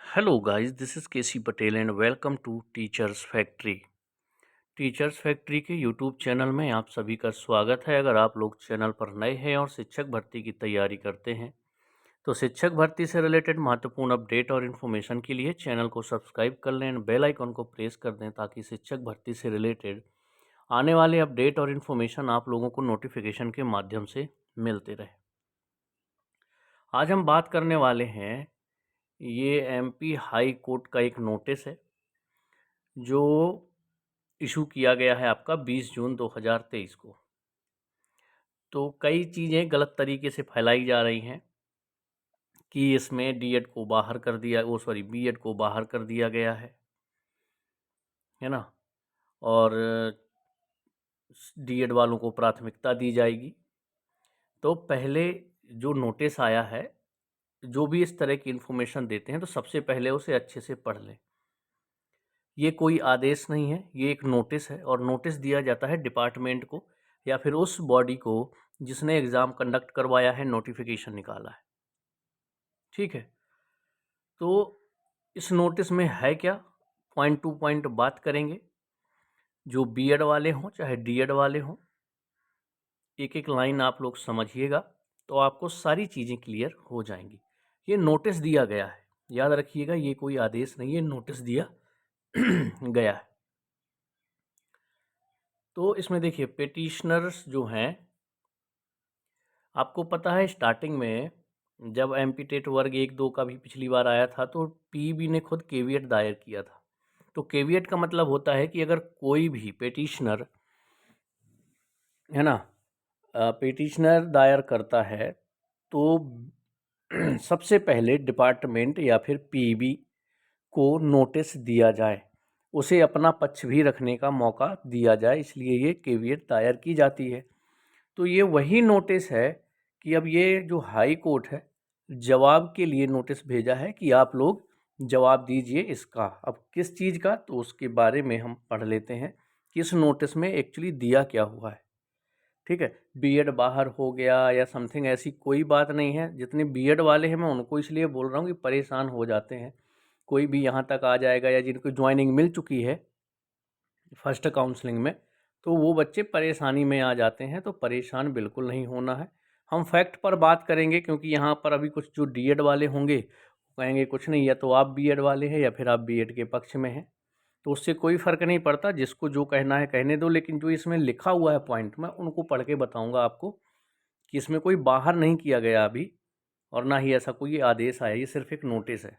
Hello guys, this is KC Patel and welcome to teachers factory. Teachers factory के YouTube channel में आप सभी का स्वागत है। अगर आप लोग चैनल पर नए हैं और शिक्षक भर्ती की तैयारी करते हैं तो शिक्षक भर्ती से रिलेटेड महत्वपूर्ण अपडेट और इन्फॉर्मेशन के लिए चैनल को सब्सक्राइब कर लें एंड बेल आइकन को प्रेस कर दें ताकि शिक्षक भर्ती से रिलेटेड आने वाले अपडेट और इन्फॉर्मेशन आप लोगों को नोटिफिकेशन के माध्यम से मिलते रहे। आज हम बात करने वाले हैं, ये एमपी हाई कोर्ट का एक नोटिस है जो इशू किया गया है आपका 20 जून 2023 को। तो कई चीज़ें गलत तरीके से फैलाई जा रही हैं कि इसमें बीएड को बाहर कर दिया, बीएड को बाहर कर दिया गया है ना, और डीएड वालों को प्राथमिकता दी जाएगी। तो पहले जो नोटिस आया है, जो भी इस तरह की इन्फॉर्मेशन देते हैं तो सबसे पहले उसे अच्छे से पढ़ लें। ये कोई आदेश नहीं है, ये एक नोटिस है और नोटिस दिया जाता है डिपार्टमेंट को या फिर उस बॉडी को जिसने एग्ज़ाम कंडक्ट करवाया है, नोटिफिकेशन निकाला है। ठीक है, तो इस नोटिस में है क्या, पॉइंट टू पॉइंट बात करेंगे। जो बीएड वाले हों चाहे डीएड वाले हों, एक एक लाइन आप लोग समझिएगा तो आपको सारी चीज़ें क्लियर हो जाएंगी। ये नोटिस दिया गया है, याद रखिएगा, ये कोई आदेश नहीं है, नोटिस दिया गया है। तो इसमें देखिए, पेटिशनर्स जो हैं, आपको पता है स्टार्टिंग में जब एमपी टेट वर्ग 1-2 का भी पिछली बार आया था तो पीईबी ने खुद केवीएट दायर किया था। तो केवीएट का मतलब होता है कि अगर कोई भी पेटिशनर है ना, पेटिशनर दायर करता है तो सबसे पहले डिपार्टमेंट या फिर पीईबी को नोटिस दिया जाए, उसे अपना पक्ष भी रखने का मौका दिया जाए, इसलिए ये केवीएट दायर की जाती है। तो ये वही नोटिस है कि अब ये जो हाई कोर्ट है, जवाब के लिए नोटिस भेजा है कि आप लोग जवाब दीजिए इसका। अब किस चीज़ का, तो उसके बारे में हम पढ़ लेते हैं कि इस नोटिस में एक्चुअली दिया क्या हुआ है। ठीक है, बीएड बाहर हो गया या समथिंग, ऐसी कोई बात नहीं है। जितने बीएड वाले हैं मैं उनको इसलिए बोल रहा हूँ कि परेशान हो जाते हैं, कोई भी यहाँ तक आ जाएगा या जिनको ज्वाइनिंग मिल चुकी है फर्स्ट काउंसलिंग में, तो वो बच्चे परेशानी में आ जाते हैं। तो परेशान बिल्कुल नहीं होना है, हम फैक्ट पर बात करेंगे, क्योंकि यहाँ पर अभी कुछ जो डीएड वाले होंगे वो कहेंगे कुछ नहीं, या तो आप बीएड वाले हैं या फिर आप बीएड के पक्ष में हैं, तो उससे कोई फ़र्क नहीं पड़ता, जिसको जो कहना है कहने दो। लेकिन जो इसमें लिखा हुआ है पॉइंट, मैं उनको पढ़ के बताऊँगा आपको कि इसमें कोई बाहर नहीं किया गया अभी, और ना ही ऐसा कोई आदेश आया, ये सिर्फ एक नोटिस है।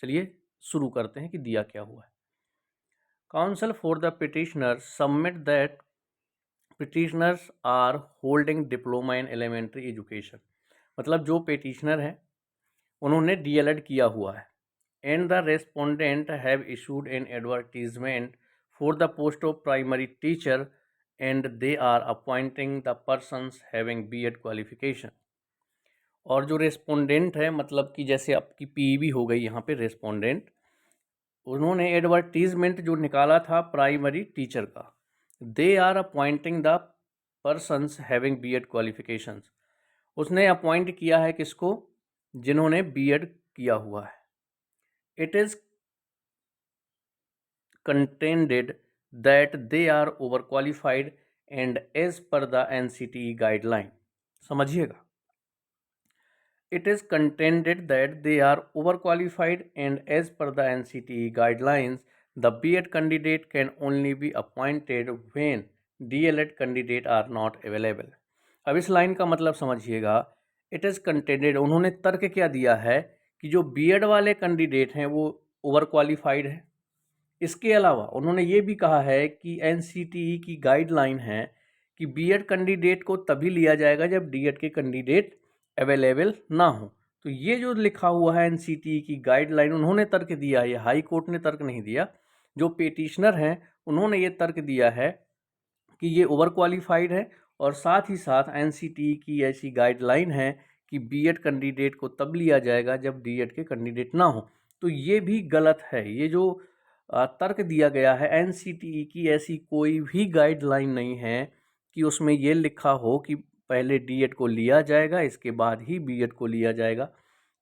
चलिए शुरू करते हैं कि दिया क्या हुआ है। Counsel for the petitioner submit that petitioners are holding diploma in elementary education, मतलब जो petitioner हैं उन्होंने डीएलएड किया हुआ है, and the respondent have issued an advertisement for the post of primary teacher and they are appointing the persons having BEd qualification। और जो respondent है, मतलब कि जैसे आपकी पीईबी हो गई यहाँ पे रेस्पोंडेंट, उन्होंने एडवर्टीजमेंट जो निकाला था प्राइमरी टीचर का, they are appointing the persons having BEd qualifications, उसने अपॉइंट किया है किसको, जिन्होंने बीएड किया हुआ है। It is contended that they are over qualified and as per the NCTE guideline, समझिएगा, it is contended that they are overqualified and as per the NCTE guidelines, the BEd candidate can only be appointed when DLEd candidate are not available। अब इस line का मतलब समझिएगा, it is contended, उन्होंने तर्क क्या दिया है कि जो बीएड वाले कैंडिडेट हैं वो ओवर क्वालिफाइड है। इसके अलावा उन्होंने ये भी कहा है कि एनसीटीई की गाइडलाइन है कि बीएड कैंडिडेट को तभी लिया जाएगा जब डीएड के कैंडिडेट अवेलेबल ना हो। तो ये जो लिखा हुआ है एनसीटीई की गाइडलाइन, उन्होंने तर्क दिया है, हाई कोर्ट ने तर्क नहीं दिया, जो पेटिशनर हैं उन्होंने ये तर्क दिया है कि ये ओवर क्वालिफाइड है, और साथ ही साथ एनसीटीई की ऐसी गाइडलाइन है कि बीएड कैंडिडेट को तब लिया जाएगा जब डीएड के कैंडिडेट ना हो। तो ये भी गलत है, ये जो तर्क दिया गया है, एनसीटीई की ऐसी कोई भी गाइडलाइन नहीं है कि उसमें ये लिखा हो कि पहले डीएड को लिया जाएगा इसके बाद ही बीएड को लिया जाएगा।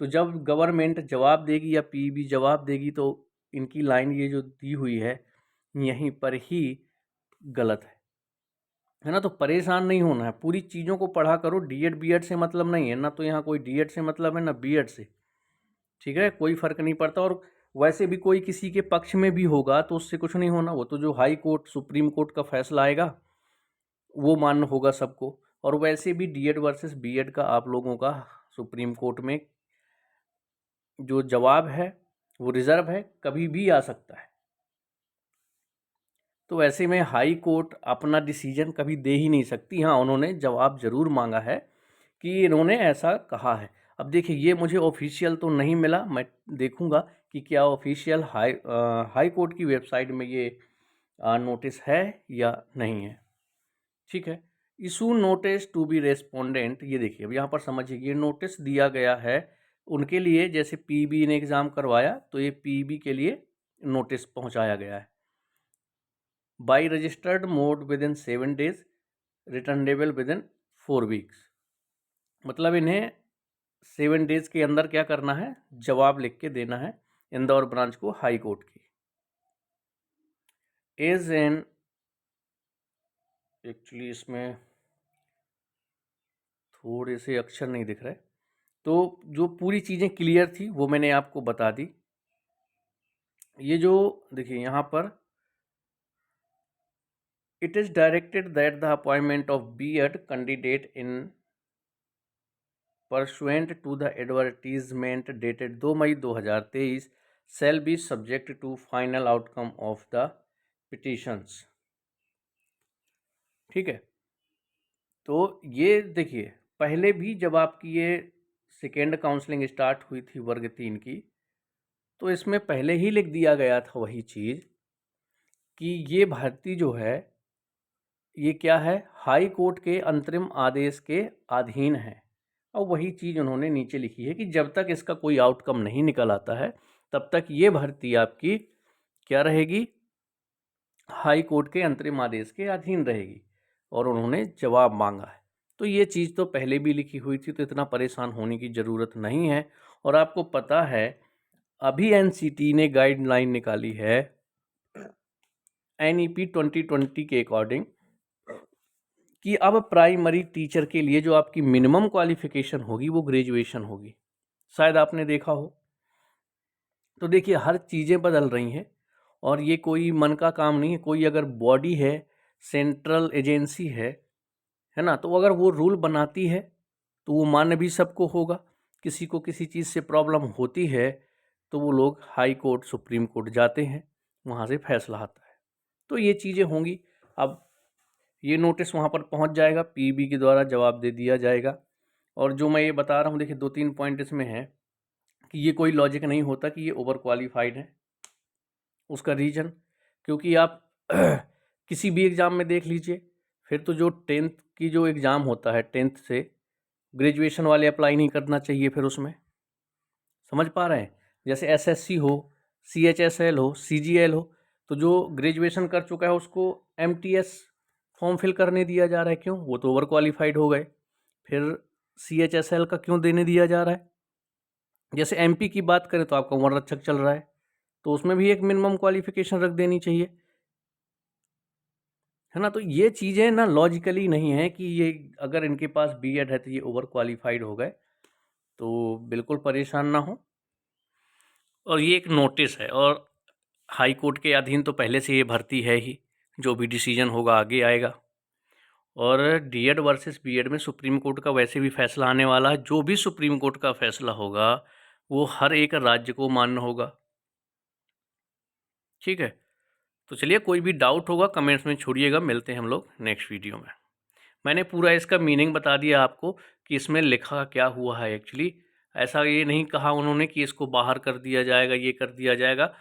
तो जब गवर्नमेंट जवाब देगी या पीईबी जवाब देगी तो इनकी लाइन ये जो दी हुई है यहीं पर ही गलत है ना। तो परेशान नहीं होना है, पूरी चीज़ों को पढ़ा करो। डीएड बीएड से मतलब नहीं है ना, तो यहाँ कोई डीएड से मतलब है ना बीएड से, ठीक है, कोई फ़र्क नहीं पड़ता। और वैसे भी कोई किसी के पक्ष में भी होगा तो उससे कुछ नहीं होना, वो तो जो हाई कोर्ट सुप्रीम कोर्ट का फैसला आएगा वो मान्य होगा सबको। और वैसे भी डीएड वर्सेस बीएड का आप लोगों का सुप्रीम कोर्ट में जो जवाब है वो रिजर्व है, कभी भी आ सकता है। तो ऐसे में हाई कोर्ट अपना डिसीजन कभी दे ही नहीं सकती। हाँ, उन्होंने जवाब ज़रूर मांगा है कि इन्होंने ऐसा कहा है। अब देखिए, ये मुझे ऑफिशियल तो नहीं मिला, मैं देखूंगा कि क्या ऑफिशियल हाई कोर्ट की वेबसाइट में ये नोटिस है या नहीं है। ठीक है, issue notice to be respondent, ये देखिए अब यहाँ पर समझिए, ये नोटिस दिया गया है उनके लिए, जैसे पीबी ने एग्ज़ाम करवाया तो ये पीबी के लिए नोटिस पहुँचाया गया है। By registered mode with in 7 days, returnable with in 4 weeks। मतलब इन्हें 7 days के अंदर क्या करना है, जवाब लिख के देना है इंदौर ब्रांच को, हाई कोर्ट की। एज एन, एक्चुअली इसमें थोड़े से अक्षर नहीं दिख रहे, तो जो पूरी चीज़ें क्लियर थी वो मैंने आपको बता दी। ये जो देखिए यहाँ पर, it is directed that the appointment of BEd candidate in pursuant to the advertisement dated 2 May 2023 shall be subject to final outcome of the petitions। ठीक है, तो ये देखिए, पहले भी जब आपकी ये सेकेंड काउंसलिंग स्टार्ट हुई थी वर्ग 3 की, तो इसमें पहले ही लिख दिया गया था वही चीज़ कि ये भर्ती जो है ये क्या है, हाई कोर्ट के अंतरिम आदेश के अधीन है। और वही चीज़ उन्होंने नीचे लिखी है कि जब तक इसका कोई आउटकम नहीं निकल आता है तब तक ये भर्ती आपकी क्या रहेगी, हाई कोर्ट के अंतरिम आदेश के अधीन रहेगी। और उन्होंने जवाब मांगा है, तो ये चीज़ तो पहले भी लिखी हुई थी, तो इतना परेशान होने की ज़रूरत नहीं है। और आपको पता है अभी एनसीटी ने गाइडलाइन निकाली है एनईपी 2020 के अकॉर्डिंग कि अब प्राइमरी टीचर के लिए जो आपकी मिनिमम क्वालिफिकेशन होगी वो ग्रेजुएशन होगी, शायद आपने देखा हो। तो देखिए, हर चीज़ें बदल रही हैं और ये कोई मन का काम नहीं है। कोई अगर बॉडी है, सेंट्रल एजेंसी है ना, तो अगर वो रूल बनाती है तो वो मान्य भी सबको होगा। किसी को किसी चीज़ से प्रॉब्लम होती है तो वो लोग हाई कोर्ट सुप्रीम कोर्ट जाते हैं, वहाँ से फैसला आता है। तो ये चीज़ें होंगी। अब ये नोटिस वहाँ पर पहुँच जाएगा, पीबी के द्वारा जवाब दे दिया जाएगा। और जो मैं ये बता रहा हूँ, देखिए 2-3 पॉइंट इसमें है कि ये कोई लॉजिक नहीं होता कि ये ओवर क्वालिफाइड है। उसका रीज़न, क्योंकि आप किसी भी एग्ज़ाम में देख लीजिए, फिर तो जो 10th की जो एग्ज़ाम होता है 10th से, ग्रेजुएशन वाले अप्लाई नहीं करना चाहिए फिर उसमें, समझ पा रहे हैं। जैसे एसएससी हो, सीएचएसएल हो, सीजीएल हो, तो जो ग्रेजुएशन कर चुका है उसको एमटीएस फॉर्म फिल करने दिया जा रहा है, क्यों, वो तो ओवर क्वालिफाइड हो गए। फिर सीएचएसएल का क्यों देने दिया जा रहा है। जैसे एमपी की बात करें तो आपका वन रक्षक चल रहा है, तो उसमें भी एक मिनिमम क्वालिफिकेशन रख देनी चाहिए, है ना। तो ये चीज़ें ना लॉजिकली नहीं है कि ये अगर इनके पास बीएड है तो ये ओवर क्वालिफाइड हो गए, तो बिल्कुल परेशान ना हो। और ये एक नोटिस है और हाई कोर्ट के अधीन तो पहले से ये भर्ती है ही, जो भी डिसीजन होगा आगे आएगा। और डीएड वर्सेस बीएड में सुप्रीम कोर्ट का वैसे भी फैसला आने वाला है। जो भी सुप्रीम कोर्ट का फैसला होगा वो हर एक राज्य को मान्य होगा, ठीक है। तो चलिए, कोई भी डाउट होगा कमेंट्स में छोड़िएगा, मिलते हैं हम लोग नेक्स्ट वीडियो में। मैंने पूरा इसका मीनिंग बता दिया आपको कि इसमें लिखा क्या हुआ है। एक्चुअली ऐसा ये नहीं कहा उन्होंने कि इसको बाहर कर दिया जाएगा, ये कर दिया जाएगा।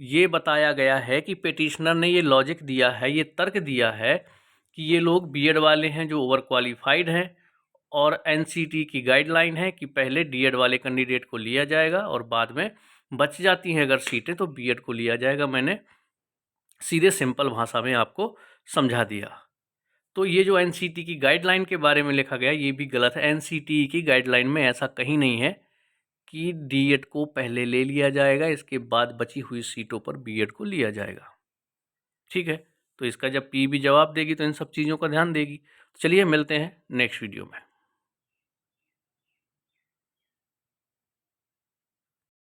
ये बताया गया है कि पिटिशनर ने ये लॉजिक दिया है, ये तर्क दिया है कि ये लोग बीएड वाले हैं जो ओवर क्वालिफाइड हैं, और एनसीटी की गाइडलाइन है कि पहले डीएड वाले कैंडिडेट को लिया जाएगा और बाद में बच जाती हैं अगर सीटें तो बीएड को लिया जाएगा। मैंने सीधे सिंपल भाषा में आपको समझा दिया। तो ये जो एनसीटी की गाइडलाइन के बारे में लिखा गया ये भी गलत है। एनसीटी की गाइडलाइन में ऐसा कहीं नहीं है कि डीएड को पहले ले लिया जाएगा, इसके बाद बची हुई सीटों पर बीएड को लिया जाएगा। ठीक है, तो इसका जब पी भी जवाब देगी तो इन सब चीज़ों का ध्यान देगी। चलिए मिलते हैं नेक्स्ट वीडियो में।